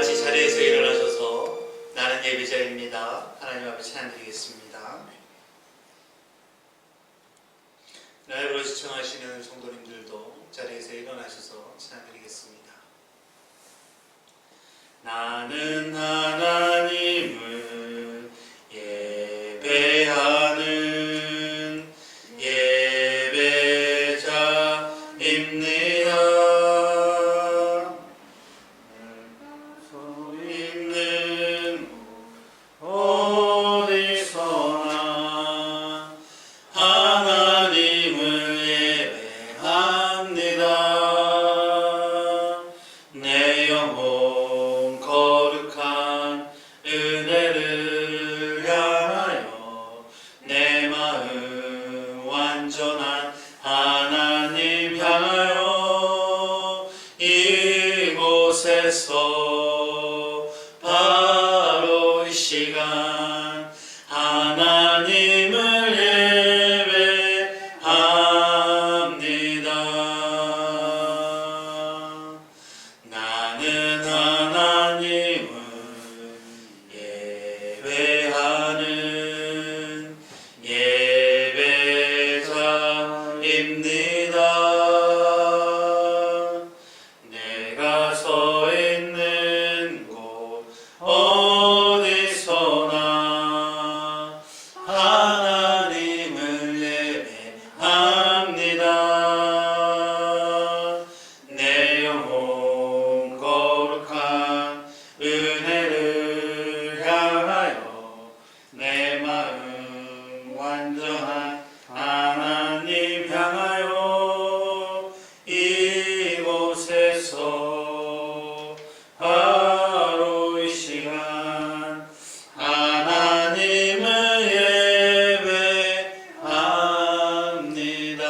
같이 자리에서 일어나셔서 나는 예배자입니다. 하나님 앞에 찬양드리겠습니다. 라이브로 시청하시는 성도님들도 자리에서 일어나셔서 찬양드리겠습니다. 나는 하나님을 예배하는 예배자입니다. 있는 어디서나 하나님을 예배합니다. 내 영혼 거룩한 은혜를 향하여 내 마음 완전한 하나님 향하여 이곳에서 바로 이 시간 하나님을 예배합니다. 나는 하나님을 예배하는 예배자입니다. 내가 서 있는 곳 어디서나 하나님을 예배합니다. 내 영혼 거룩한 은혜를 향하여 내 마음 완전한 하나님 향하여 이곳에서 바로 이 시간 하나님을 예배합니다.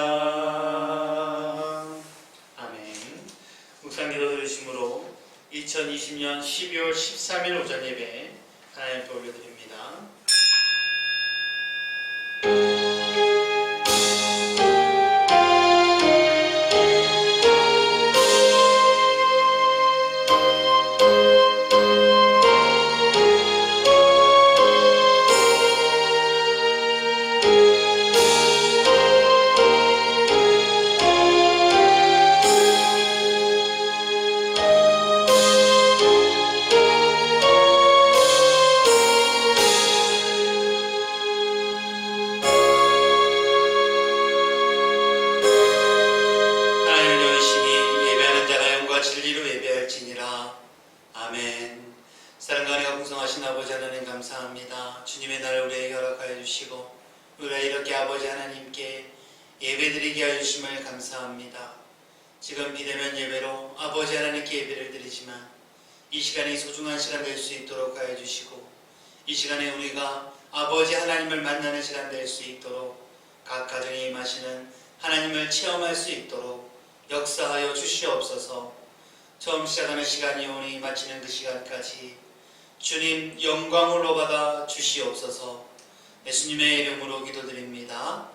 아멘. 묵상 기도 들으심으로 2020년 12월 13일 오전 예배 하나님께 올려드립니다. 진리로 예배할지니라. 아멘. 사랑과 은혜가 풍성하신 아버지 하나님 감사합니다. 주님의 날 우리에게 허락하여 주시고 우리가 이렇게 아버지 하나님께 예배드리게 하여 주심을 감사합니다. 지금 비대면 예배로 아버지 하나님께 예배를 드리지만 이 시간이 소중한 시간 될 수 있도록 하여 주시고 이 시간에 우리가 아버지 하나님을 만나는 시간 될 수 있도록 각 가정에 임하시는 하나님을 체험할 수 있도록 역사하여 주시옵소서. 처음 시작하는 시간이오니 마치는 그 시간까지 주님 영광으로 받아 주시옵소서. 예수님의 이름으로 기도드립니다.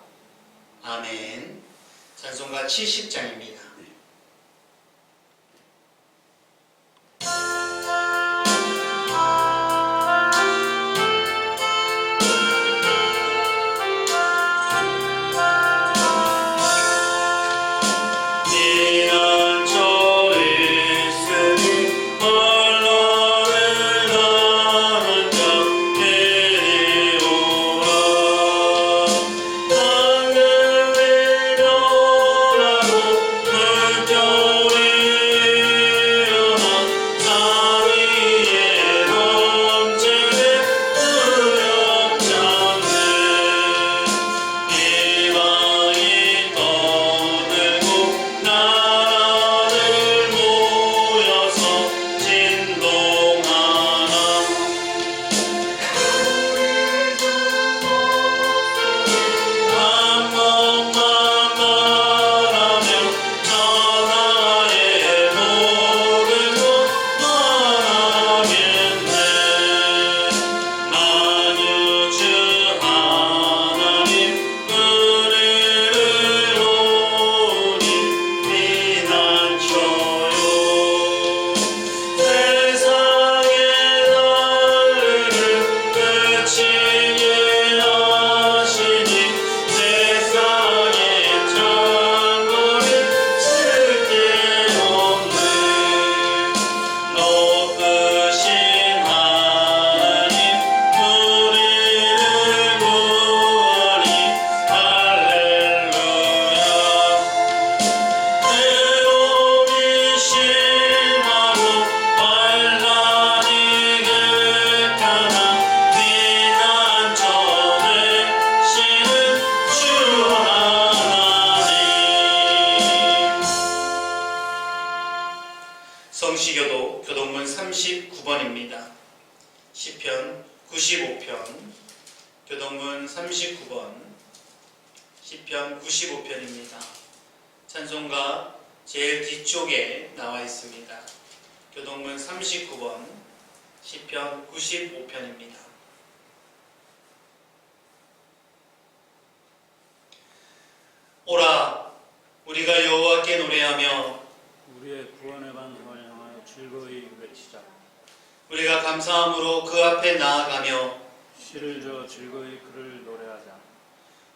아멘. 찬송가 70장입니다. 하늘을 멸하고 높으신 하나님 우리를 구하니 할렐루야. 괴로움이 심하고 환난이 객하나 피난처 되시는 주 하나님. 성시교도 교동문 39번입니다. 시편 95편, 교동문 39번, 시편 95편입니다. 찬송가 제일 뒤쪽에 나와 있습니다. 교동문 39번, 시편 95편입니다. 오라, 우리가 여호와께 노래하며 우리의 구원의 반석을 향하여 즐거이 외치자. 우리가 감사함으로 그 앞에 나아가며 시를 저 즐거이 그를 노래하자.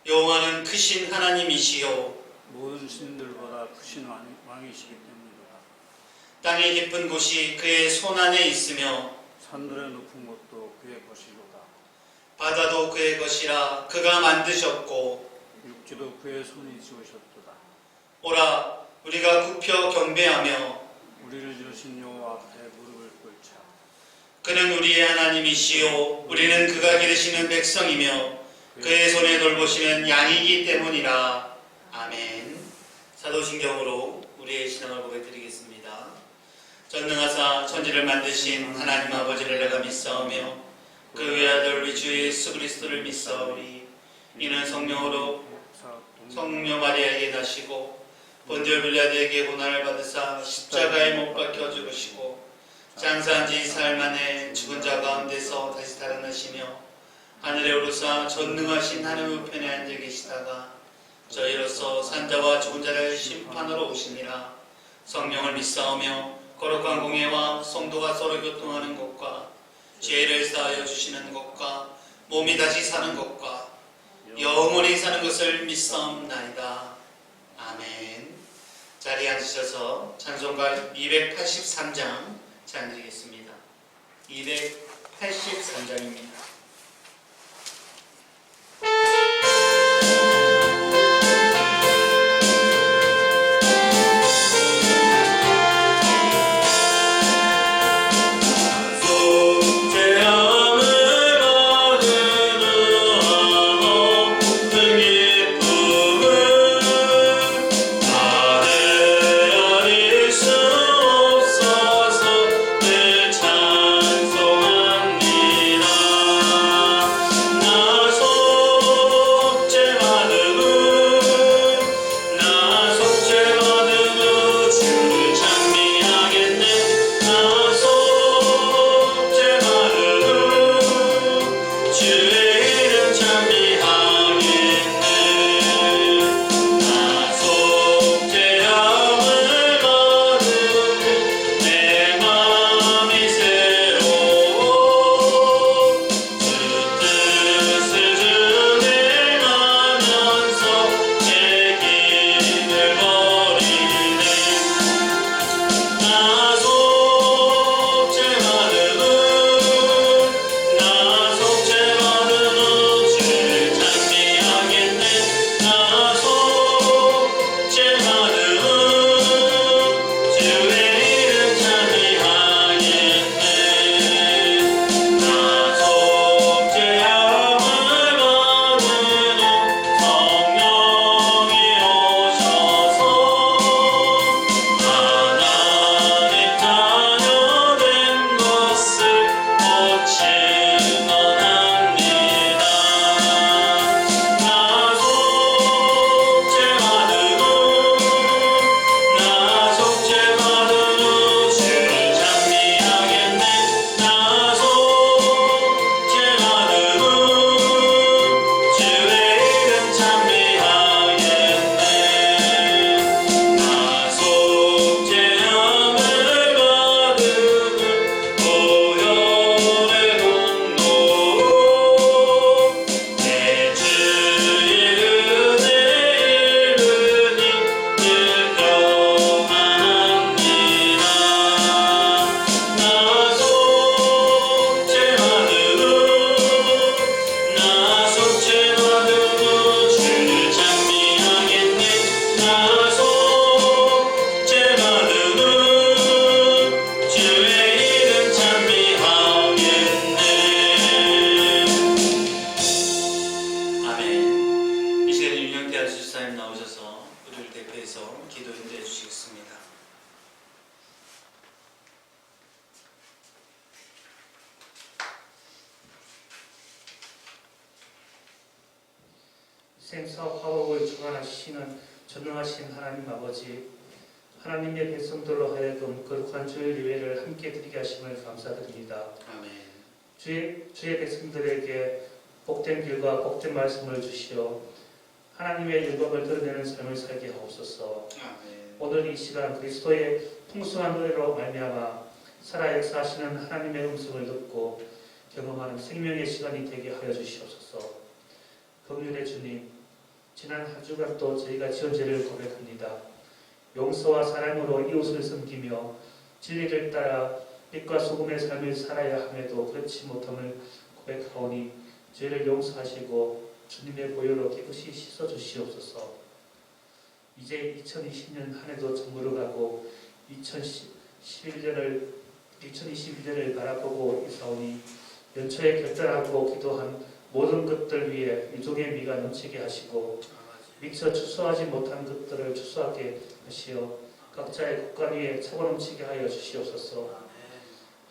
여호와는 크신 하나님이시요 모든 신들보다 크신 왕이시기 때문이다. 땅의 깊은 곳이 그의 손 안에 있으며 산들의 높은 곳도 그의 것이로다. 바다도 그의 것이라 그가 만드셨고 육지도 그의 손이 지으셨도다. 오라, 우리가 굽혀 경배하며 우리를 지으신 여호와 앞에 무릎을 꿇자. 그는 우리의 하나님이시요 우리는 그가 기르시는 백성이며 그의 손에 돌보시는 양이기 때문이라. 아멘. 사도신경으로 우리의 신앙을 고백드리겠습니다. 전능하사 천지를 만드신 하나님 아버지를 내가 믿사오며 그 외아들 우리 주 예수 그리스도를 믿사오니 이는 성령으로 성녀 마리아에게 나시고 본디오 빌라도에게 고난을 받으사 십자가에 못 박혀 죽으시고 장사한 지 사흘 만에 죽은 자 가운데서 다시 살아나시며 하늘에 오르사 전능하신 하나님 우편에 앉아 계시다가 저희로서 산자와 죽은 자를 심판하러 오시니라. 성령을 믿사오며 거룩한 공예와 성도가 서로 교통하는 것과 죄를 사하여 주시는 것과 몸이 다시 사는 것과 영원히 사는 것을 믿사옵나이다. 아멘. 자리에 앉으셔서 찬송가 283장 찬드리겠습니다. 283장입니다. 찬송합니다. 생사 화복을 주관하시는 전능하신 하나님 아버지, 하나님의 백성들로 하여금 거룩한 주일 예배를 함께 드리게 하심을 감사드립니다. 아멘. 주의 백성들에게 복된 길과 복된 말씀을 주시어 하나님의 영광을 드러내는 삶을 살게 하옵소서. 아멘. 오늘 이 시간 그리스도의 풍성한 은혜로 말미암아 살아 역사하시는 하나님의 음성을 듣고 경험하는 생명의 시간이 되게 하여 주시옵소서. 긍휼의 주님, 지난 한 주간도 저희가 지은 죄를 고백합니다. 용서와 사랑으로 이웃을 섬기며 진리를 따라 빛과 소금의 삶을 살아야 함에도 그렇지 못함을 고백하오니 죄를 용서하시고 주님의 보혈로 깨끗이 씻어주시옵소서. 이제 2020년 한 해도 저물어가고 2021년을 바라보고 있사오니 연초에 결단하고 기도한 모든 것들 위해 유종의 미가 넘치게 하시고 미처 추수하지 못한 것들을 추수하게 하시어 각자의 국간 위에 차고 넘치게 하여 주시옵소서.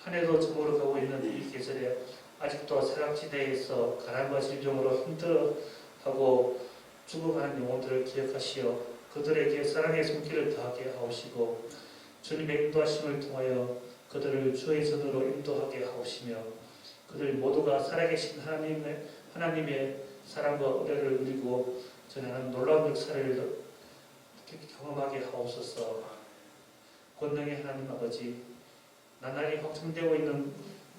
한 해도 저물어가고 있는 이 계절에 아직도 사각지대에서 가난과 질병으로 힘들어하고 죽어가는 영혼들을 기억하시어 그들에게 사랑의 손길을 다하게 하옵시고 주님의 인도하심을 통하여 그들을 주의 전으로 인도하게 하옵시며 그들 모두가 살아계신 하나님의 사랑과 은혜를 누리고 전하는 놀라운 역사를 경험하게 하옵소서. 권능의 하나님 아버지, 나날이 확산되고 있는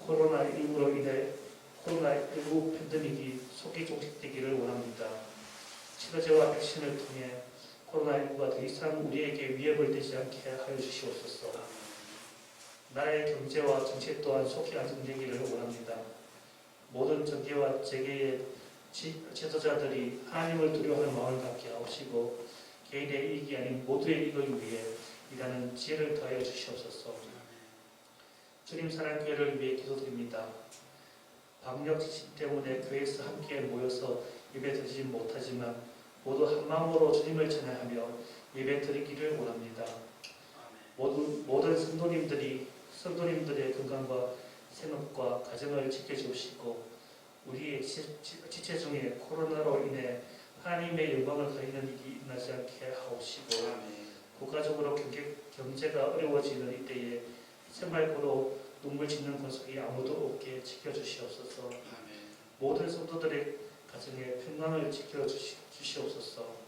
코로나19로 인해 코로나19 팬데믹이 속히 종식되기를 원합니다. 치료제와 백신을 통해 코로나19가 더 이상 우리에게 위협을 되지 않게 하여 주시옵소서. 나라의 경제와 정치 또한 속히 안정되기를 원합니다. 모든 정계와 재계의 지도자들이 하나님을 두려워하는 마음을 갖게 하옵시고 개인의 이익이 아닌 모두의 이익을 위해 일하는 지혜를 더하여 주시옵소서. 주님 사랑교회를 위해 기도드립니다. 방역 지침 때문에 교회에서 함께 모여서 예배 드리지 못하지만 모두 한 마음으로 주님을 찬양하며 예배 드리기를 원합니다. 모든 성도님들의 건강과 생업과 가정을 지켜주시고 우리의 지체 중에 코로나로 인해 하나님의 영광을 가리는 일이 일어나지 않게 하옵시고 국가적으로 경제가 어려워지는 이때에 생활고로 눈물 짓는 권속이 아무도 없게 지켜주시옵소서. 모든 성도들의 가정에 평강을 지켜주시옵소서.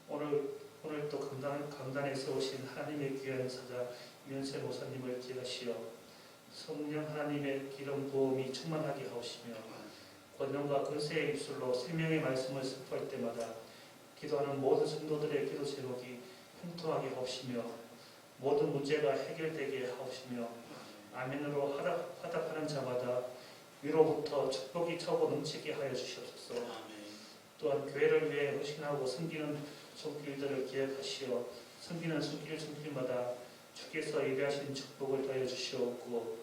오늘 또 강단에 세우신 하나님의 귀한 사자 유현세 목사님을 기억하시어 성령 하나님의 기름 부음이 충만하게 하옵시며 권능과 권세의 입술로 생명의 말씀을 선포할 때마다 기도하는 모든 성도들의 기도 제목이 형통하게 하옵시며 모든 문제가 해결되게 하옵시며 아멘으로 화답하는 자마다 위로부터 축복이 차고 넘치게 하여 주시옵소서. 또한 교회를 위해 헌신하고 섬기는 손길들을 기억하시어 섬기는 손길마다 주께서 예배하신 축복을 더하여 주시옵고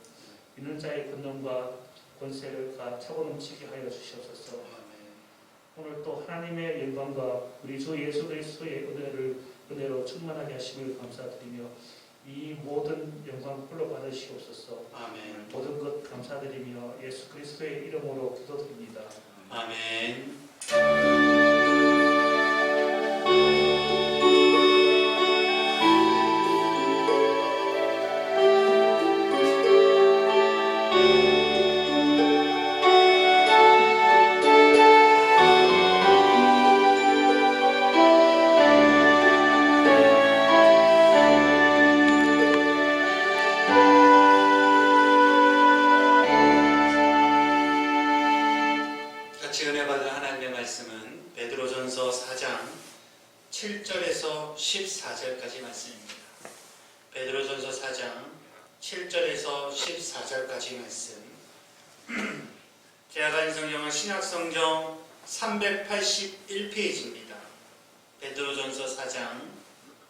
믿는 자의 권능과 권세를 차고 넘치게 하여 주시옵소서. 오늘 또 하나님의 영광과 우리 주 예수 그리스도의 은혜로 충만하게 하심을 감사드리며 이 모든 영광 홀로 받으시옵소서. 모든 것 감사드리며 예수 그리스도의 이름으로 기도드립니다. 아멘. 같이 은혜 받을 하나님의 말씀은 베드로전서 4장 7절에서 14절까지 말씀입니다. 베드로전서 4장 7절에서 14절까지 말씀. 제가 가진 성경은 신약성경 381페이지입니다. 베드로전서 4장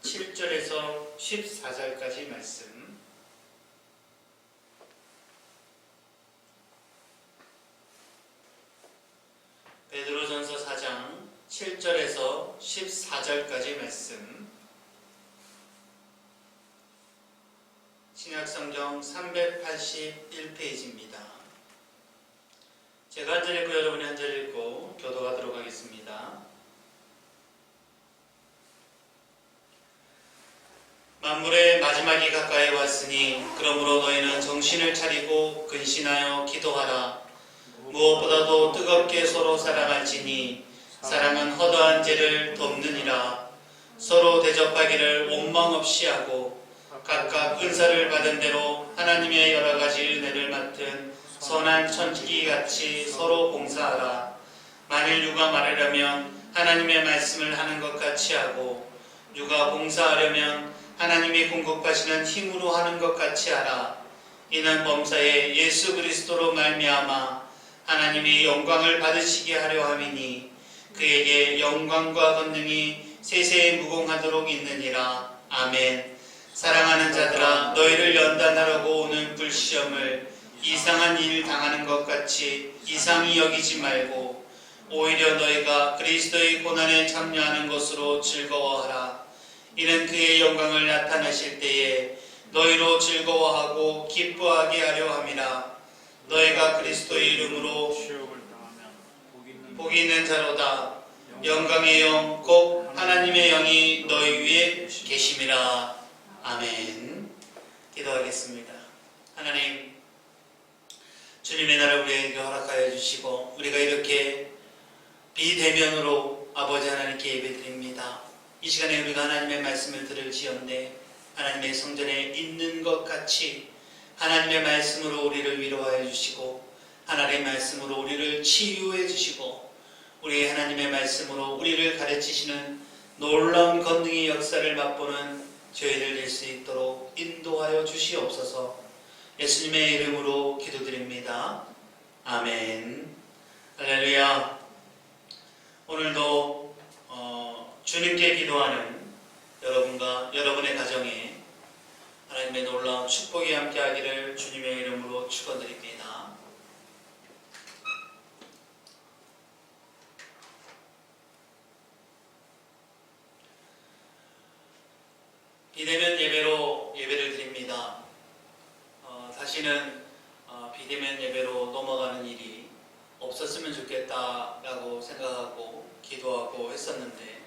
7절에서 14절까지 말씀. 베드로전서 4장 7절에서 14절까지 말씀. 신약성경 381페이지입니다. 제가 한 절 읽고 여러분이 한 절 읽고 교도하도록 하겠습니다. 만물의 마지막이 가까이 왔으니 그러므로 너희는 정신을 차리고 근신하여 기도하라. 무엇보다도 뜨겁게 서로 사랑할지니 사랑은 허다한 죄를 덮느니라. 서로 대접하기를 원망 없이 하고 각각 은사를 받은 대로 하나님의 여러 가지 은혜를 맡은 선한 천기같이 서로 봉사하라. 만일 누가 말하려면 하나님의 말씀을 하는 것 같이 하고 누가 봉사하려면 하나님이 공급하시는 힘으로 하는 것 같이 하라. 이는 범사에 예수 그리스도로 말미암아 하나님이 영광을 받으시게 하려 함이니 그에게 영광과 권능이 세세에 무궁하도록 있느니라. 아멘. 사랑하는 자들아, 너희를 연단하려고 오는 불시험을 이상한 일 당하는 것 같이 이상히 여기지 말고 오히려 너희가 그리스도의 고난에 참여하는 것으로 즐거워하라. 이는 그의 영광을 나타내실 때에 너희로 즐거워하고 기뻐하게 하려 함이라. 너희가 그리스도의 이름으로 시험을 당하면 복 복이 있는 자로다. 영광의 영 곧 하나님의 영이 너희 위에 계심이라. 아멘. 기도하겠습니다. 하나님, 주님의 나를 우리에게 허락하여 주시고 우리가 이렇게 비대면으로 아버지 하나님께 예배드립니다. 이 시간에 우리가 하나님의 말씀을 들을지언데 하나님의 성전에 있는 것 같이 하나님의 말씀으로 우리를 위로하여 주시고 하나님의 말씀으로 우리를 치유해 주시고 우리 하나님의 말씀으로 우리를 가르치시는 놀라운 권능의 역사를 맛보는 저희를 낼 수 있도록 인도하여 주시옵소서. 예수님의 이름으로 기도드립니다. 아멘. 할렐루야. 오늘도 주님께 기도하는 여러분과 여러분의 가정에 하나님의 놀라운 축복이 함께하기를 주님의 이름으로 축원드립니다. 비대면 예배로 예배를 드립니다. 다시는 비대면 예배로 넘어가는 일이 없었으면 좋겠다라고 생각하고 기도하고 했었는데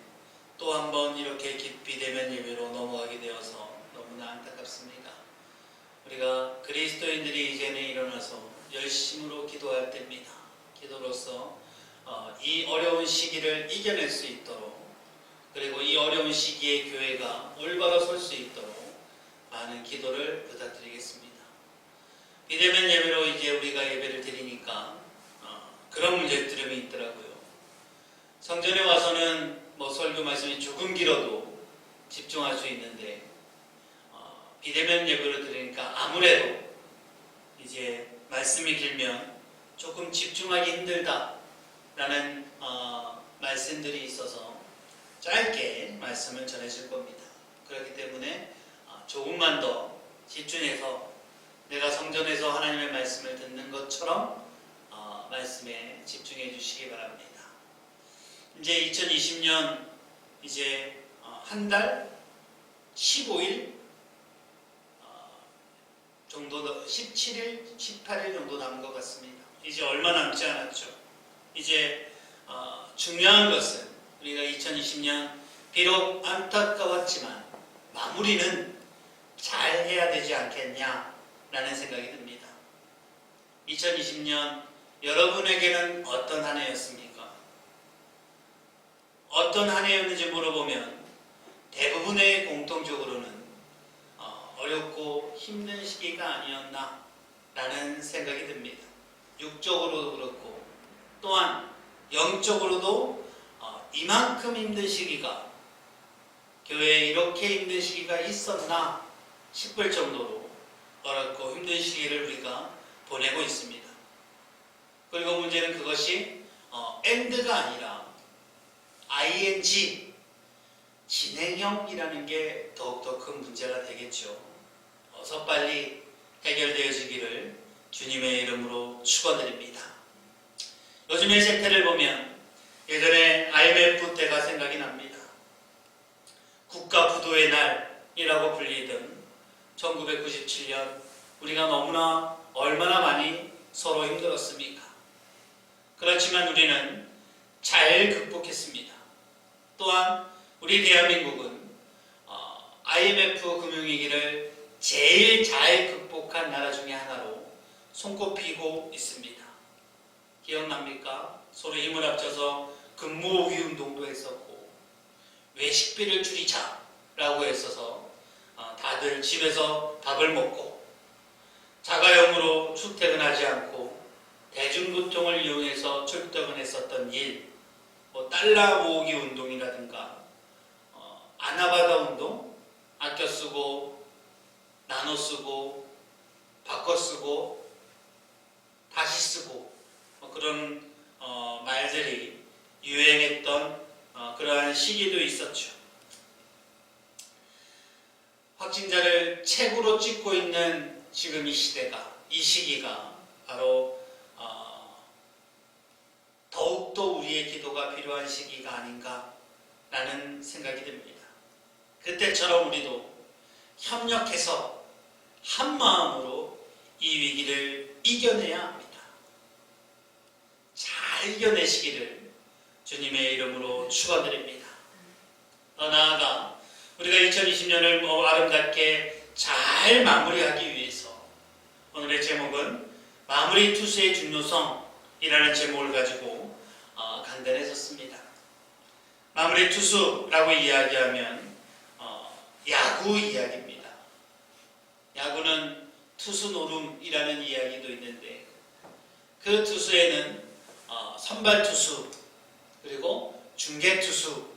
또 한 번 이렇게 비대면 예배로 넘어가게 되어서 너무나 안타깝습니다. 우리가 그리스도인들이 이제는 일어나서 열심으로 기도할 때입니다. 기도로서 이 어려운 시기를 이겨낼 수 있도록 그리고 이 어려운 시기에 교회가 올바로 설 수 있도록 많은 기도를 부탁드리겠습니다. 비대면 예배로 이제 우리가 예배를 드리니까 그런 문제들이 있더라고요. 성전에 와서는 설교 말씀이 조금 길어도 집중할 수 있는데 비대면 예배로 드리니까 아무래도 이제 말씀이 길면 조금 집중하기 힘들다라는 말씀들이 있어서 짧게 말씀을 전해줄 겁니다. 그렇기 때문에 조금만 더 집중해서 내가 성전에서 하나님의 말씀을 듣는 것처럼 말씀에 집중해 주시기 바랍니다. 이제 2020년 이제 한 달 15일 정도 17일, 18일 정도 남은 것 같습니다. 이제 얼마 남지 않았죠. 이제 중요한 것은 우리가 2020년 비록 안타까웠지만 마무리는 잘 해야 되지 않겠냐라는 생각이 듭니다. 2020년 여러분에게는 어떤 한 해였습니까? 어떤 한 해였는지 물어보면 대부분의 공통적으로는 어렵고 힘든 시기가 아니었나 라는 생각이 듭니다. 육적으로도 그렇고 또한 영적으로도 이만큼 힘든 시기가 교회에 이렇게 힘든 시기가 있었나 싶을 정도로 어렵고 힘든 시기를 우리가 보내고 있습니다. 그리고 문제는 그것이 end가 아니라 ing 진행형이라는 게 더욱더 큰 문제가 되겠죠. 어서 빨리 해결되어지기를 주님의 이름으로 축원드립니다. 요즘의 세태를 보면 예전에 IMF 때가 생각이 납니다. 국가 부도의 날이라고 불리던 1997년 우리가 너무나 얼마나 많이 서로 힘들었습니까? 그렇지만 우리는 잘 극복했습니다. 또한 우리 대한민국은 IMF 금융위기를 제일 잘 극복한 나라 중에 하나로 손꼽히고 있습니다. 기억납니까? 서로 힘을 합쳐서 근무오기 운동도 했었고 외식비를 줄이자라고 했어서 다들 집에서 밥을 먹고 자가용으로 출퇴근하지 않고 대중교통을 이용해서 출퇴근 했었던 일, 달러 모으기 운동이라든가 아나바다 운동, 아껴 쓰고 나눠 쓰고 바꿔 쓰고 다시 쓰고 그런 말들이 유행했던 그러한 시기도 있었죠. 확진자를 책으로 찍고 있는 지금 이 시기가 바로 더욱더 우리의 기도가 필요한 시기가 아닌가라는 생각이 듭니다. 그때처럼 우리도 협력해서 한 마음으로 이 위기를 이겨내야 합니다. 잘 이겨내시기를 주님의 이름으로 축원드립니다. 더 나아가 우리가 2020년을 아름답게 잘 마무리하기 위해서 오늘의 제목은 마무리 투수의 중요성이라는 제목을 가지고 간단해졌습니다. 마무리 투수라고 이야기하면 야구 이야기입니다. 야구는 투수 노름이라는 이야기도 있는데 그 투수에는 선발 투수 그리고 중계 투수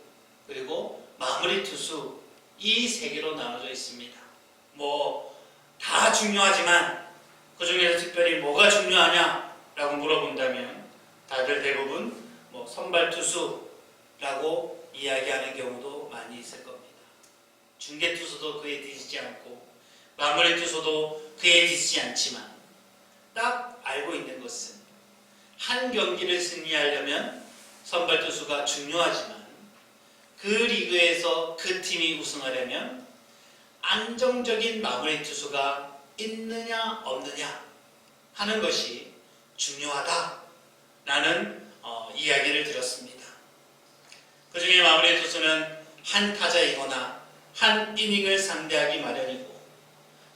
그리고 마무리 투수 이 세 개로 나눠져 있습니다. 다 중요하지만 그 중에서 특별히 뭐가 중요하냐라고 물어본다면 다들 대부분 선발 투수라고 이야기하는 경우도 많이 있을 겁니다. 중계 투수도 그에 뒤지지 않고 마무리 투수도 그에 뒤지지 않지만 딱 알고 있는 것은 한 경기를 승리하려면 선발 투수가 중요하지만 그 리그에서 그 팀이 우승하려면 안정적인 마무리 투수가 있느냐 없느냐 하는 것이 중요하다라는 이야기를 들었습니다. 그 중에 마무리 투수는 한 타자이거나 한 이닝을 상대하기 마련이고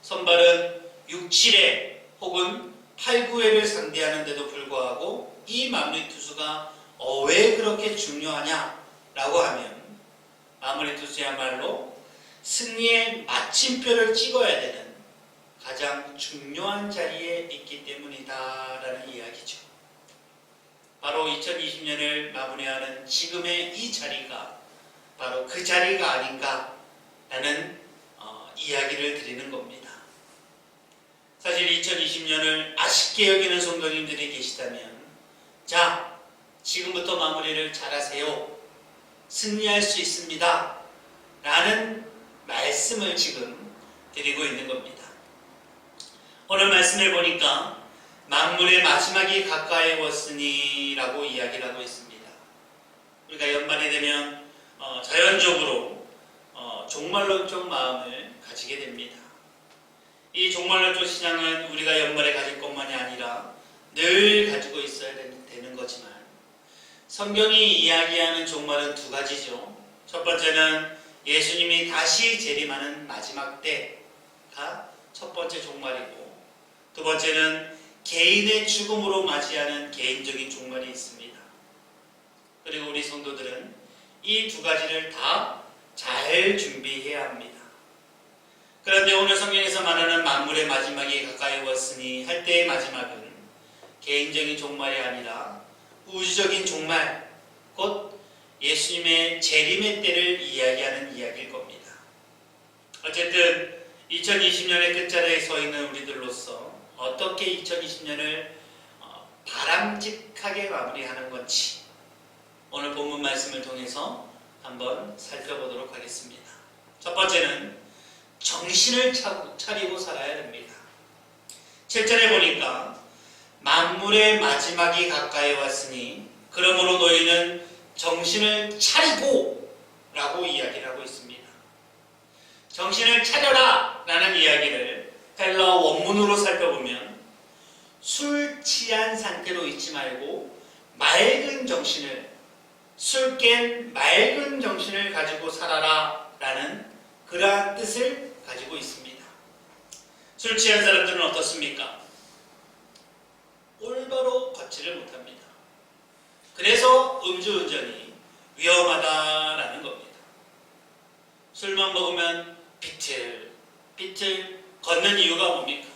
선발은 6, 7회 혹은 8, 9회를 상대하는데도 불구하고 이 마무리 투수가 왜 그렇게 중요하냐라고 하면 마무리 투수야말로 승리의 마침표를 찍어야 되는 가장 중요한 자리에 있기 때문이다라는 이야기죠. 바로 2020년을 마무리하는 지금의 이 자리가 바로 그 자리가 아닌가라는 이야기를 드리는 겁니다. 사실 2020년을 아쉽게 여기는 성도님들이 계시다면 자, 지금부터 마무리를 잘하세요. 승리할 수 있습니다. 라는 말씀을 지금 드리고 있는 겁니다. 오늘 말씀을 보니까 만물의 마지막이 가까이 왔으니 라고 이야기를 하고 있습니다. 우리가 연말이 되면 자연적으로 종말론적 마음을 가지게 됩니다. 이 종말론적 신앙은 우리가 연말에 가질 것만이 아니라 늘 가지고 있어야 되는 거지만 성경이 이야기하는 종말은 두 가지죠. 첫 번째는 예수님이 다시 재림하는 마지막 때가 첫 번째 종말이고 두 번째는 개인의 죽음으로 맞이하는 개인적인 종말이 있습니다. 그리고 우리 성도들은 이 두 가지를 다 잘 준비해야 합니다. 그런데 오늘 성경에서 말하는 만물의 마지막이 가까이 왔으니 할 때의 마지막은 개인적인 종말이 아니라 우주적인 종말, 곧 예수님의 재림의 때를 이야기하는 이야기일 겁니다. 어쨌든 2020년의 끝자리에 서 있는 우리들로서 어떻게 2020년을 바람직하게 마무리하는 건지 오늘 본문 말씀을 통해서 한번 살펴보도록 하겠습니다. 첫 번째는 정신을 차리고 살아야 됩니다. 7절에 보니까 만물의 마지막이 가까이 왔으니 그러므로 너희는 정신을 차리고 라고 이야기를 하고 있습니다. 정신을 차려라 라는 이야기를 헬라어 원문으로 살펴보면 술 취한 상태로 있지 말고 맑은 정신을 술 깬 맑은 정신을 가지고 살아라 라는 그러한 뜻을 가지고 있습니다. 술 취한 사람들은 어떻습니까? 올바로 걷지를 못합니다. 그래서 음주운전이 위험하다라는 겁니다. 술만 먹으면 비틀비틀 걷는 이유가 뭡니까?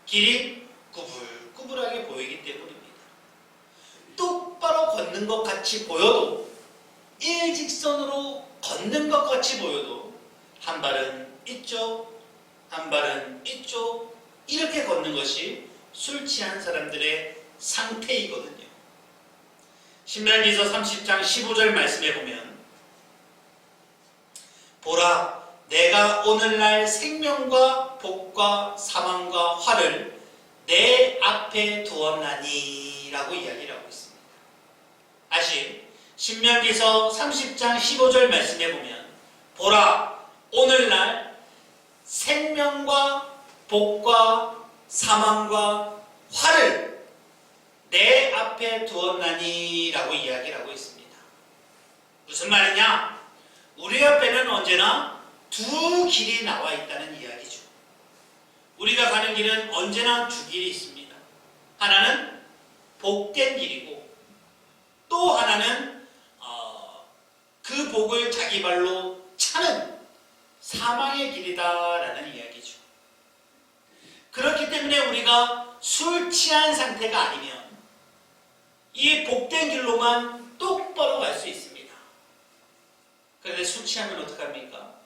길이 구불구불하게 보이기 때문입니다. 똑바로 걷는 것 같이 보여도, 일직선으로 걷는 것 같이 보여도 한 발은 이쪽, 한 발은 이쪽, 이렇게 걷는 것이 술 취한 사람들의 상태이거든요. 신명기서 30장 15절 말씀에 보면, 보라, 내가 오늘날 생명과 복과 사망과 화를 내 앞에 두었나니 라고 이야기를 하고 있습니다. 다시 신명기서 30장 15절 말씀에 보면, 보라, 오늘날 생명과 복과 사망과 화를 내 앞에 두었나니 라고 이야기를 하고 있습니다. 무슨 말이냐? 우리 앞에는 언제나 두 길이 나와 있다는 이야기죠. 우리가 가는 길은 언제나 두 길이 있습니다. 하나는 복된 길이고, 또 하나는 그 복을 자기 발로 차는 사망의 길이다라는 이야기죠. 그렇기 때문에 우리가 술 취한 상태가 아니면 이 복된 길로만 똑바로 갈 수 있습니다. 그런데 술 취하면 어떡합니까?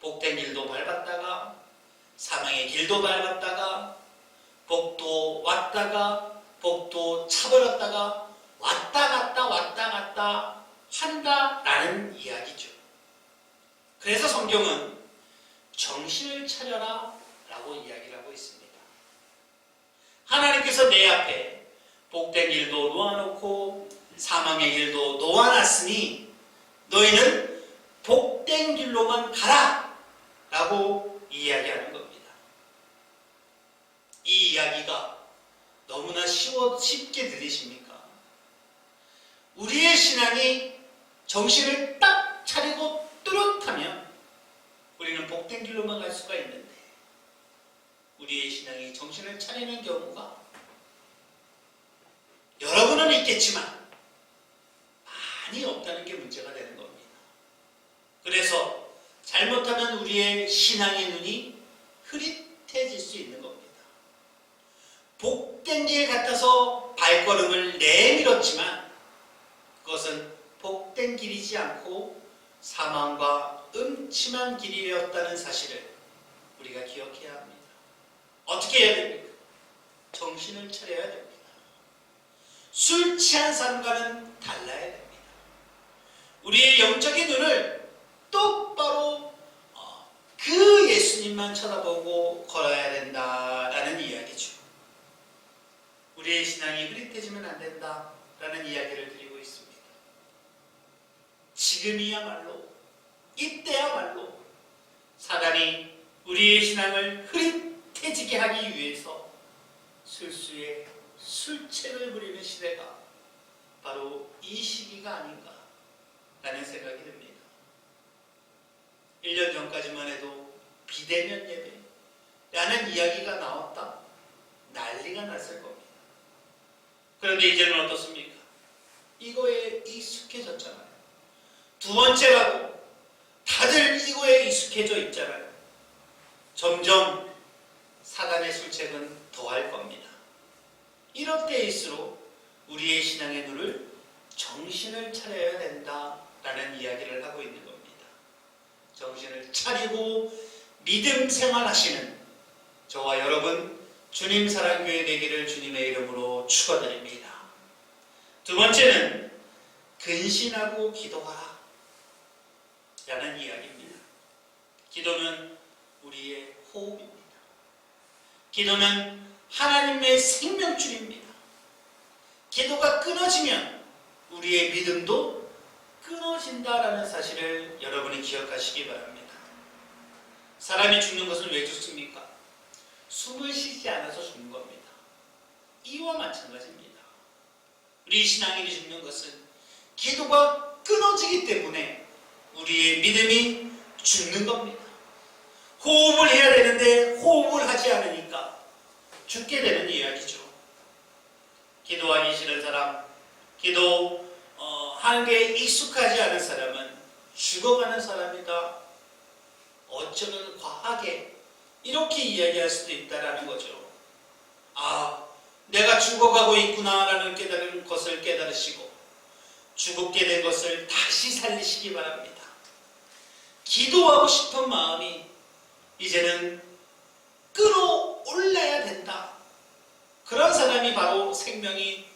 복된 길도 밟았다가 사망의 길도 밟았다가 복도 왔다가 복도 차버렸다가 왔다 갔다 한다라는 이야기죠. 그래서 성경은 정신을 차려라 라고 이야기를 하고 있습니다. 하나님께서 내 앞에 복된 길도 놓아놓고 사망의 길도 놓아놨으니 너희는 복된 길로만 가라 라고 이야기하는 겁니다. 이 이야기가 너무나 쉽게 들리십니까? 우리의 신앙이 정신을 딱 차리고 뚜렷하면 우리는 복된 길로만 갈 수가 있는데, 우리의 신앙이 정신을 차리는 경우가 여러분은 있겠지만 많이 없다는 게 문제가 되는 겁니다. 그래서 잘못하면 우리의 신앙의 눈이 흐릿해질 수 있는 겁니다. 복된 길 같아서 발걸음을 내밀었지만 그것은 복된 길이지 않고 사망과 음침한 길이었다는 사실을 우리가 기억해야 합니다. 어떻게 해야 됩니까? 정신을 차려야 됩니다. 술 취한 사람과는 달라야 됩니다. 우리의 영적인 눈을 똑바로 그 예수님만 쳐다보고 걸어야 된다라는 이야기죠. 우리의 신앙이 흐릿해지면 안 된다라는 이야기를 드리고 있습니다. 지금이야말로, 이때야말로 사단이 우리의 신앙을 흐릿해지게 하기 위해서 술수에 술책을 부리는 시대가 바로 이 시기가 아닌가라는 생각이 듭니다. 1년 전까지만 해도 비대면 예배라는 이야기가 나왔다, 난리가 났을 겁니다. 그런데 이제는 어떻습니까? 이거에 익숙해졌잖아요. 두 번째라고 다들 이거에 익숙해져 있잖아요. 점점 사단의 술책은 더할 겁니다. 이럴 때일수록 우리의 신앙의 눈을 정신을 차려야 된다라는 이야기를 하고 있는 겁니다. 정신을 차리고 믿음 생활하시는 저와 여러분 주님 사랑교회 되기를 주님의 이름으로 축원드립니다. 두 번째는 근신하고 기도하라 라는 이야기입니다. 기도는 우리의 호흡입니다. 기도는 하나님의 생명줄입니다. 기도가 끊어지면 우리의 믿음도 끊어진다라는 사실을 여러분이 기억하시기 바랍니다. 사람이 죽는 것은 왜 죽습니까? 숨을 쉬지 않아서 죽는 겁니다. 이와 마찬가지입니다. 우리 신앙인이 죽는 것은 기도가 끊어지기 때문에 우리의 믿음이 죽는 겁니다. 호흡을 해야 되는데 호흡을 하지 않으니까 죽게 되는 이야기죠. 기도하기 싫은 사람, 기도하는 게 익숙하지 않은 사람은 죽어가는 사람이다. 어쩌면 과하게 이렇게 이야기할 수도 있다라는 거죠. 아, 내가 죽어가고 있구나라는 깨달은 것을 깨달으시고 죽게 된 것을 다시 살리시기 바랍니다. 기도하고 싶은 마음이 이제는 끌어올라야 된다. 그런 사람이 바로 생명이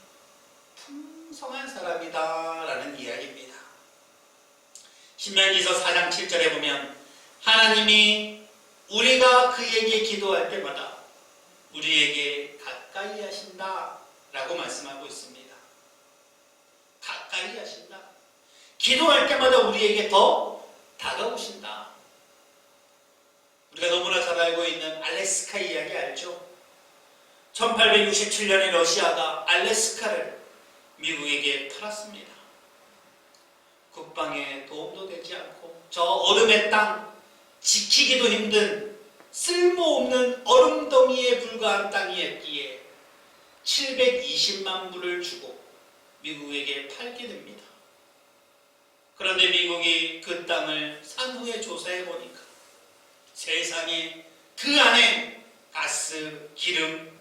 풍성한 사람이다라는 이야기입니다. 신명기서 4장 7절에 보면 하나님이 우리가 그에게 기도할 때마다 우리에게 가까이 하신다 라고 말씀하고 있습니다. 가까이 하신다. 기도할 때마다 우리에게 더 다가오신다. 우리가 너무나 잘 알고 있는 알래스카 이야기 알죠? 1867년에 러시아가 알래스카를 미국에게 팔았습니다. 국방에 도움도 되지 않고 저 얼음의 땅, 지키기도 힘든 쓸모없는 얼음덩이에 불과한 땅이었기에 720만 불을 주고 미국에게 팔게 됩니다. 그런데 미국이 그 땅을 산 후에 조사해 보니까 세상에 그 안에 가스, 기름,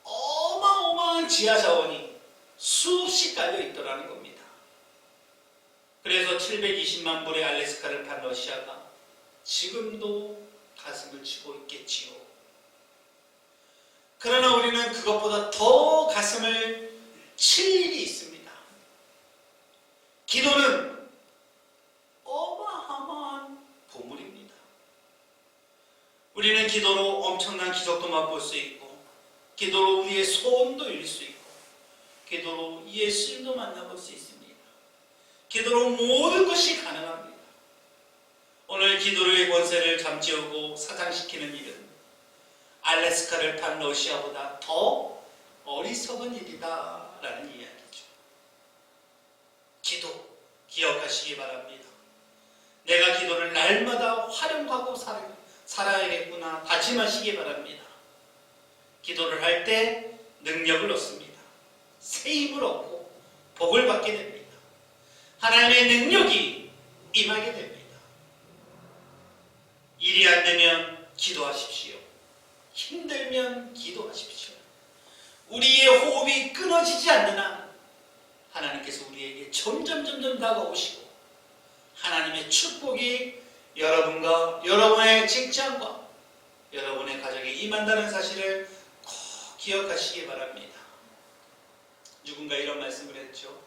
어마어마한 지하 자원이 수없이 깔려 있더라는 겁니다. 그래서 720만 불의 알래스카를 판 러시아가 지금도 가슴을 치고 있겠지요. 그러나 우리는 그것보다 더 가슴을 칠 일이 있습니다. 기도는 어마어마한 보물입니다. 우리는 기도로 엄청난 기적도 맛볼 수 있고, 기도로 우리의 소원도 이룰 수 있고, 기도로 예수님도 만나볼 수 있습니다. 기도로 모든 것이 가능합니다. 오늘 기도의 권세를 잠재우고 사장시키는 일은 알래스카를 판 러시아보다 더 어리석은 일이다라는 이야기죠. 기도 기억하시기 바랍니다. 내가 기도를 날마다 활용하고 살아야겠구나 다짐하시기 바랍니다. 기도를 할 때 능력을 얻습니다. 새 힘을 얻고 복을 받게 됩니다. 하나님의 능력이 임하게 됩니다. 일이 안 되면 기도하십시오. 힘들면 기도하십시오. 우리의 호흡이 끊어지지 않는 한 하나님께서 우리에게 점점 다가오시고 하나님의 축복이 여러분과 여러분의 직장과 여러분의 가정에 임한다는 사실을 꼭 기억하시기 바랍니다. 누군가 이런 말씀을 했죠.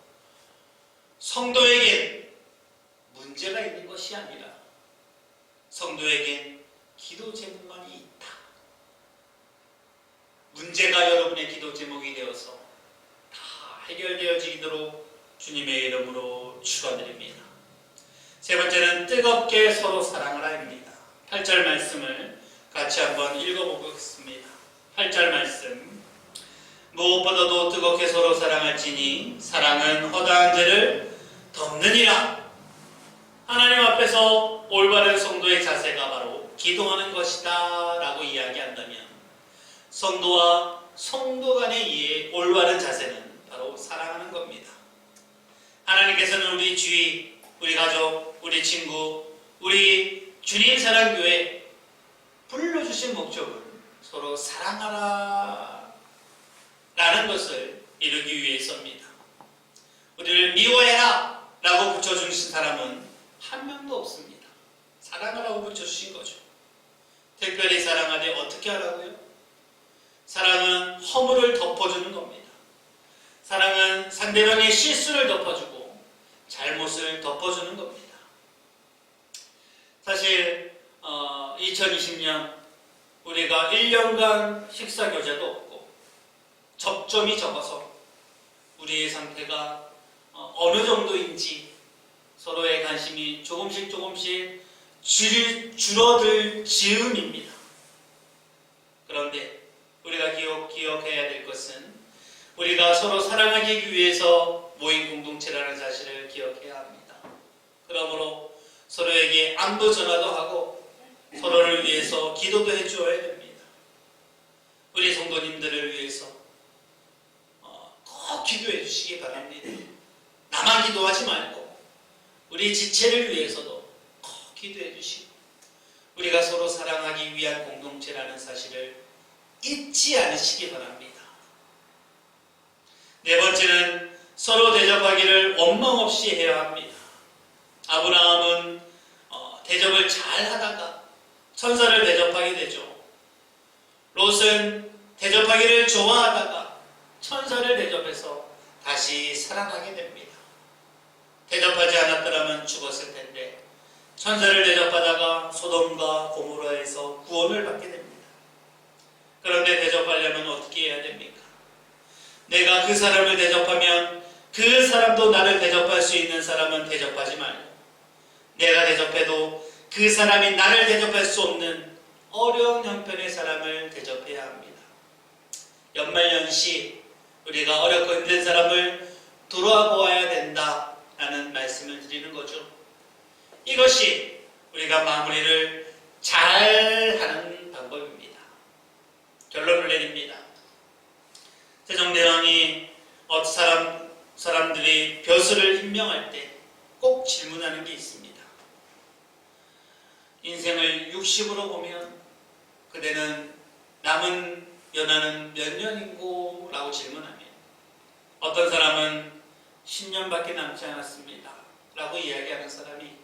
성도에겐 문제가 있는 것이 아니라 성도에겐 기도 제목만이 있다. 문제가 여러분의 기도 제목이 되어서 다 해결되어지도록 주님의 이름으로 축원드립니다. 세 번째는 뜨겁게 서로 사랑하라입니다. 8절 말씀을 같이 한번 읽어보겠습니다. 8절 말씀. 무엇보다도 뜨겁게 서로 사랑할지니 사랑은 허다한 죄를 덮느니라. 하나님 앞에서 올바른 성도의 자세가 바로 기도하는 것이다 라고 이야기한다면 성도와 성도 간의 이 올바른 자세는 바로 사랑하는 겁니다. 하나님께서는 우리 주위, 우리 가족, 우리 친구, 우리 주님 사랑교회 불러주신 목적은 서로 사랑하라 라는 것을 이루기 위해서입니다. 우리를 미워해라 라고 붙여주신 사람은 한 명도 없습니다. 사랑하라고 붙여주신 거죠. 특별히 사랑하되 어떻게 하라고요? 사랑은 허물을 덮어주는 겁니다. 사랑은 상대방의 실수를 덮어주고 잘못을 덮어주는 겁니다. 사실 2020년 우리가 1년간 식사교제도 없고 접점이 적어서 우리의 상태가 어느 정도인지 서로의 관심이 조금씩 줄어들 즈음입니다. 그런데 우리가 기억해야 될 것은 우리가 서로 사랑하기 위해서 모인 공동체라는 사실을 기억해야 합니다. 그러므로 서로에게 안부 전화도 하고 서로를 위해서 기도도 해주어야 됩니다. 우리 성도님들을 위해서 꼭 기도해 주시기 바랍니다. 나만 기도하지 말고 우리 지체를 위해서도 꼭 기도해 주시고 우리가 서로 사랑하기 위한 공동체라는 사실을 잊지 않으시기 바랍니다. 네 번째는 서로 대접하기를 원망 없이 해야 합니다. 아브라함은 대접을 잘 하다가 천사를 대접하게 되죠. 롯은 대접하기를 좋아하다가 천사를 대접해서 다시 살아나게 됩니다. 대접하지 않았더라면 죽었을 텐데 천사를 대접하다가 소돔과 고모라에서 구원을 받게 됩니다. 그런데 대접하려면 어떻게 해야 됩니까? 내가 그 사람을 대접하면 그 사람도 나를 대접할 수 있는 사람은 대접하지 말고 내가 대접해도 그 사람이 나를 대접할 수 없는 어려운 형편의 사람을 대접해야 합니다. 연말연시 우리가 어렵고 힘든 사람을 돌아보아야 된다라는 말씀을 드리는 거죠. 이것이 우리가 마무리를 잘하는 방법입니다. 결론을 내립니다. 세종대왕이 사람들이 벼슬을 임명할 때 꼭 질문하는 게 있습니다. 인생을 60으로 보면 그대는 남은 연하는 몇 년인고? 라고 질문하면 어떤 사람은 10년밖에 남지 않았습니다 라고 이야기하는 사람이 있고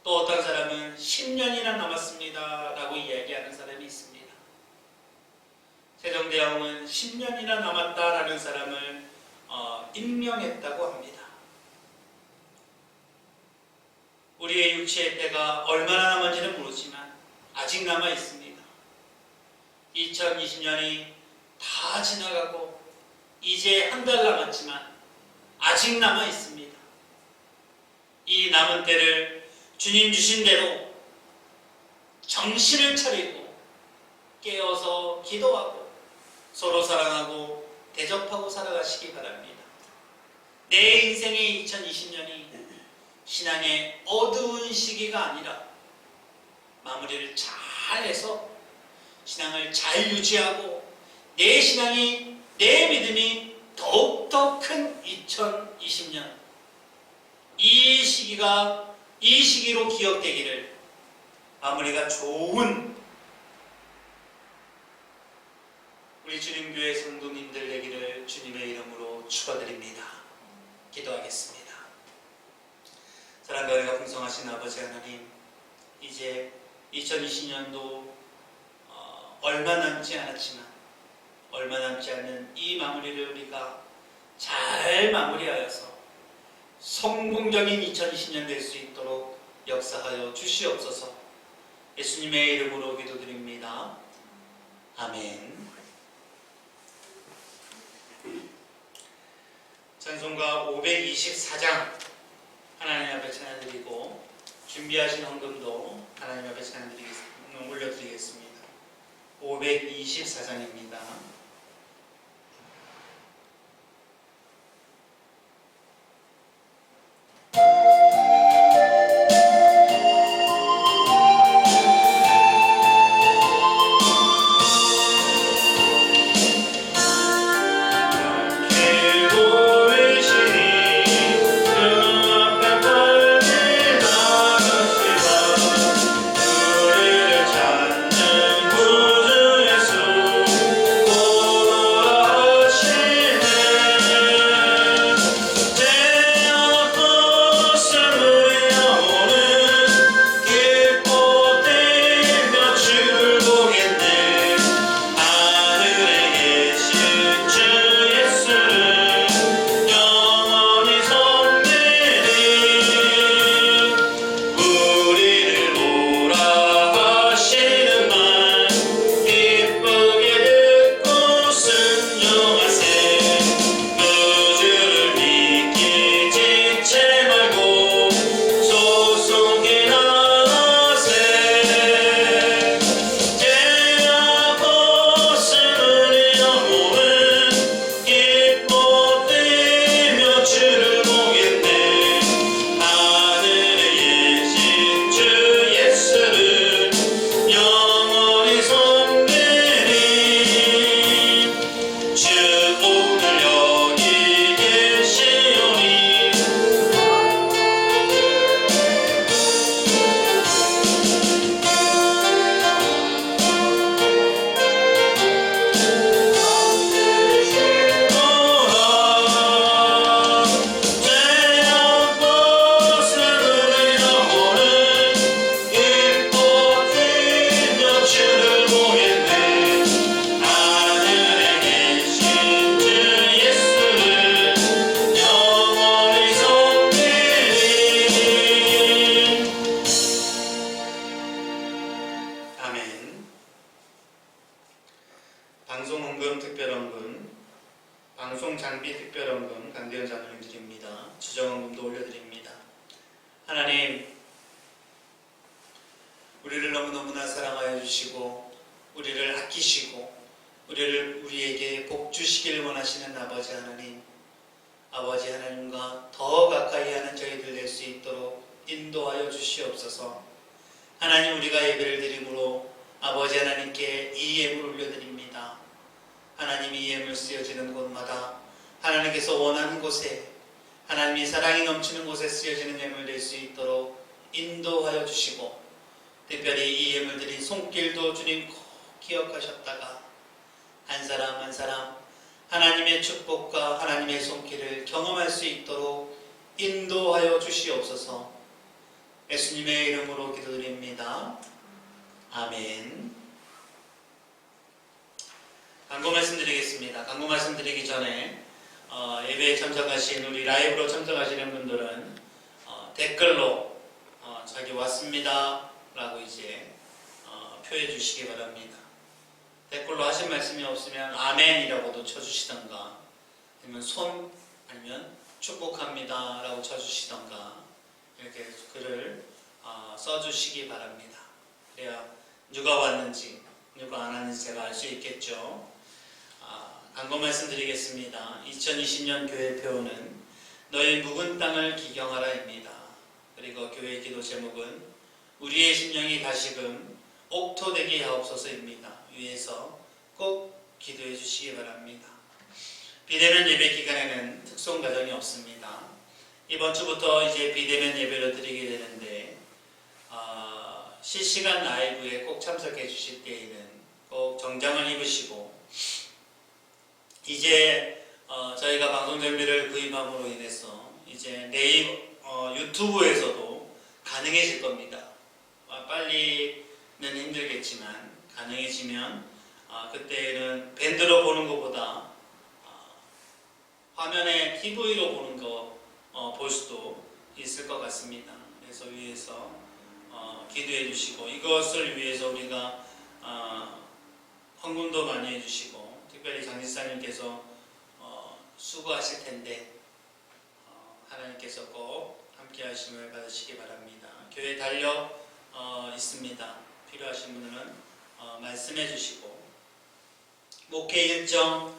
또 어떤 사람은 10년이나 남았습니다 라고 이야기하는 사람이 있습니다. 세종대왕은 10년이나 남았다라는 사람을 임명했다고 합니다. 우리의 육체의 때가 얼마나 남았는지는 모르지만 아직 남아 있습니다. 2020년이 다 지나가고 이제 한 달 남았지만 아직 남아 있습니다. 이 남은 때를 주님 주신 대로 정신을 차리고 깨어서 기도하고 서로 사랑하고 대접하고 살아가시기 바랍니다. 내 인생의 2020년이 신앙의 어두운 시기가 아니라 마무리를 잘해서 신앙을 잘 유지하고 내 신앙이 내 믿음이 더욱더 큰 2020년 이 시기로 기억되기를 마무리가 좋은 우리 주님교회 성도님들 되기를 주님의 이름으로 축원드립니다. 기도하겠습니다. 사랑과 은혜가 풍성하신 아버지 하나님, 이제 2020년도 얼마 남지 않았지만 얼마 남지 않는 이 마무리를 우리가 잘 마무리하여서 성공적인 2020년 될 수 있도록 역사하여 주시옵소서. 예수님의 이름으로 기도드립니다. 아멘. 찬송가 524장 하나님 앞에 찬양드리고 준비하신 헌금도 하나님 앞에 올려드리겠습니다. 524장입니다. 우리를 찾는 구주 예수 방송 장비 특별원금 강대현 장로님 드립니다. 주정원금도 올려드립니다. 하나님, 우리를 너무너무나 사랑하여 주시고 우리를 아끼시고 우리에게 복 주시길 원하시는 아버지 하나님, 아버지 하나님과 더 가까이 하는 저희들 될 수 있도록 인도하여 주시옵소서. 하나님, 우리가 예배를 드림으로 아버지 하나님께 이 예물 올려드립니다. 하나님이 이 예물 쓰여지는 곳마다 하나님께서 원하는 곳에, 하나님이 사랑이 넘치는 곳에 쓰여지는 예물 될 수 있도록 인도하여 주시고, 특별히 이 예물 드린 손길도 주님 꼭 기억하셨다가 한 사람 한 사람 하나님의 축복과 하나님의 손길을 경험할 수 있도록 인도하여 주시옵소서. 예수님의 이름으로 기도드립니다. 아멘. 간구 말씀드리겠습니다. 간구 말씀드리기 전에 예배에 참석하신 우리 라이브로 참석하시는 분들은 댓글로 자기 왔습니다 라고 이제 표해 주시기 바랍니다. 댓글로 하신 말씀이 없으면 아멘이라고도 쳐주시던가, 아니면 손, 아니면 축복합니다 라고 쳐주시던가, 이렇게 글을 써주시기 바랍니다. 그래야 누가 왔는지 누가 안 왔는지 제가 알 수 있겠죠. 간구 말씀드리겠습니다. 2020년 교회 표어는 너희 묵은 땅을 기경하라입니다. 그리고 교회 기도 제목은 우리의 심령이 다시금 옥토되게 하옵소서입니다. 위에서 꼭 기도해 주시기 바랍니다. 비대면 예배 기간에는 특송 과정이 없습니다. 이번 주부터 이제 비대면 예배를 드리게 되는데 실시간 라이브에 꼭 참석해 주실 때에는 꼭 정장을 입으시고, 이제 저희가 방송 장비를 구입함으로 인해서 이제 유튜브에서도 가능해질 겁니다. 빨리는 힘들겠지만 가능해지면 그때는 밴드로 보는 것보다 화면에 TV로 보는 거 볼 수도 있을 것 같습니다. 그래서 위에서 기도해 주시고, 이것을 위해서 우리가 헌금도 많이 해주시고, 특별히 장지사님께서 수고하실 텐데 하나님께서 꼭 함께 하심을 받으시기 바랍니다. 교회 달력 있습니다. 필요하신 분들은 말씀해 주시고, 목회 일정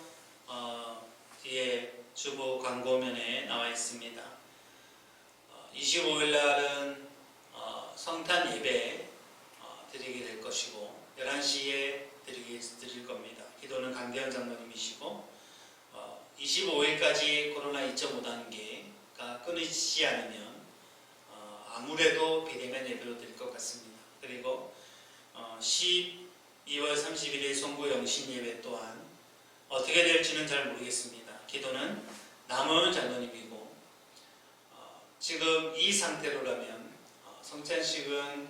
뒤에 주보 광고면에 나와 있습니다. 25일 날은 성탄 예배 드리게 될 것이고 11시에 드릴 겁니다. 기도는 강대현 장로님이시고 25일까지 코로나 2.5단계가 끊이지 않으면 아무래도 비대면 예배로 드릴 것 같습니다. 그리고 12월 31일 송구 영신 예배 또한 어떻게 될지는 잘 모르겠습니다. 기도는 남은 장로님이고 지금 이 상태로라면 성찬식은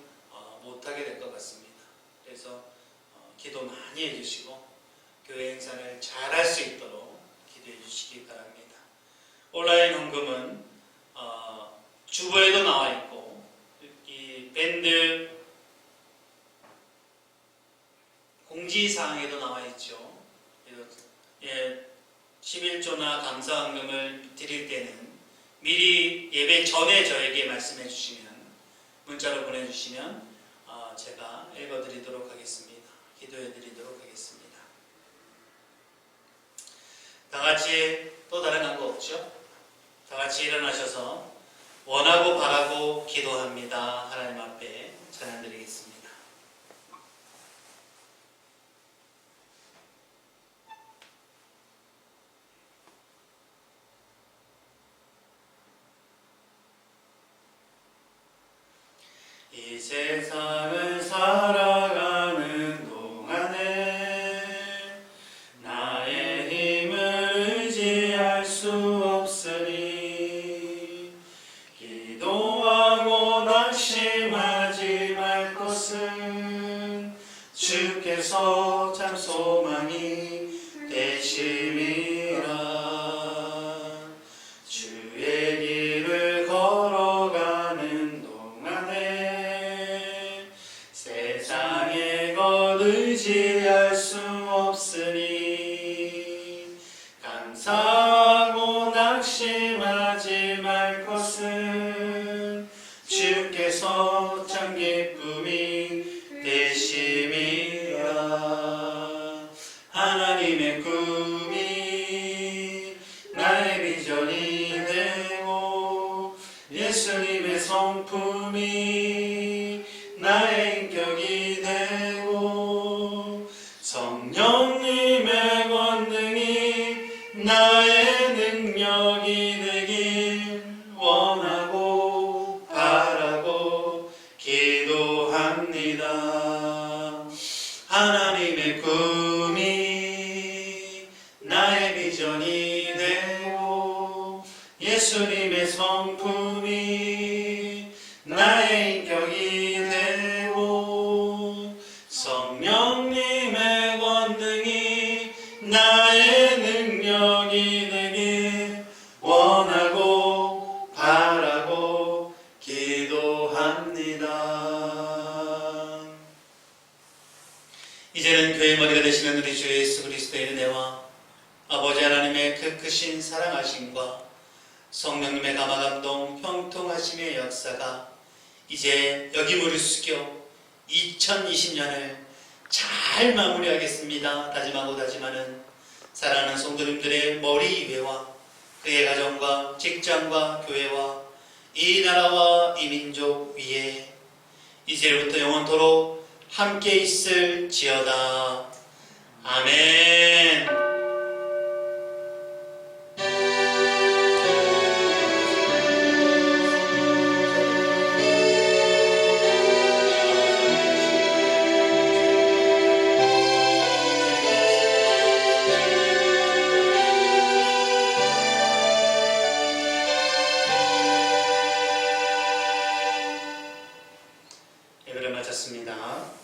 못하게 될 것 같습니다. 그래서 기도 많이 해주시고 교회 행사를 잘 할 수 있도록 기도해 주시기 바랍니다. 온라인 헌금은 주보에도 나와 있고 이 밴드 공지사항에도 나와 있죠. 11조나 감사헌금을 드릴 때는 미리 예배 전에 저에게 말씀해 주시면, 문자로 보내주시면 제가 읽어드리도록 하겠습니다. 기도해드리도록 하겠습니다. 다같이 또 다른 한 거 없죠? 다같이 일어나셔서 원하고 바라고 기도합니다. 하나님 앞에 찬양드리겠습니다. 이 세상을 살아가는 동안에 나의 힘을 의지할 수 없으니 기도하고 낙심하지 말 것은 주께서 참 소망이 되심이라. 주의 길을 걸어가는 동안에 사고 낙심하지 말 것은 주께서 참 기쁨이 되심이라. 하나님의 꿈이 나의 비전이 되고 예수님의 성품이 나의 인격이 되고 성령님의 권능이 나의 능력이 되길 원하고 바라고 기도합니다. 하나님의 꿈이 나의 비전이 되고 예수님의 성품이 나의 인격이 되고 성령님의 권능이 나의 능력이 되길 원하고 바라고 기도합니다. 이제는 교회 머리가 되시는 우리 주 예수 그리스도의 은혜와 아버지 하나님의 그 크신 사랑하심과 성령님의 감화감동 형통하심의 역사가 이제 여기 무릎 숙여 2020년을 잘 마무리하겠습니다. 다짐하고 다짐하는 사랑하는 성도님들의 머리 위에와 그의 가정과 직장과 교회와 이 나라와 이 민족 위에 이제부터 영원토록 함께 있을지어다. 아멘. 예배를 마쳤습니다.